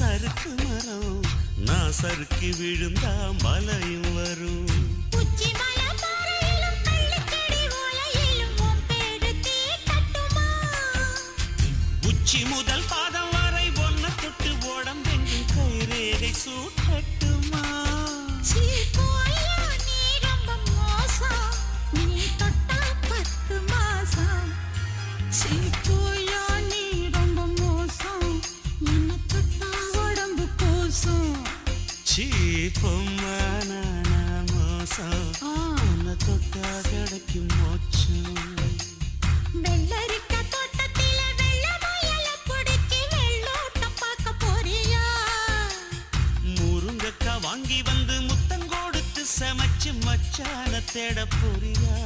சறுக்கு மரம் நான் சறுக்கி விழுந்தா மலையும் வரும் உச்சி முதல் பாதம் வரை ஒன்ன தொட்டு உடம்பெங்கும் கைரேகை சூட்டட்டுமா பொம்மான மோசம் உன்னை தொட்டா கிடைக்கும் மோச்சம் வெள்ளரிக்க தோட்டத்தில வெள்ள முயல பிடிச்சி வெள்ளோட்டம் பார்க்க போறியா முருங்கக்கா வாங்கி வந்து முத்தம் கொடுத்து சமைச்சு மச்சான தேட போறியா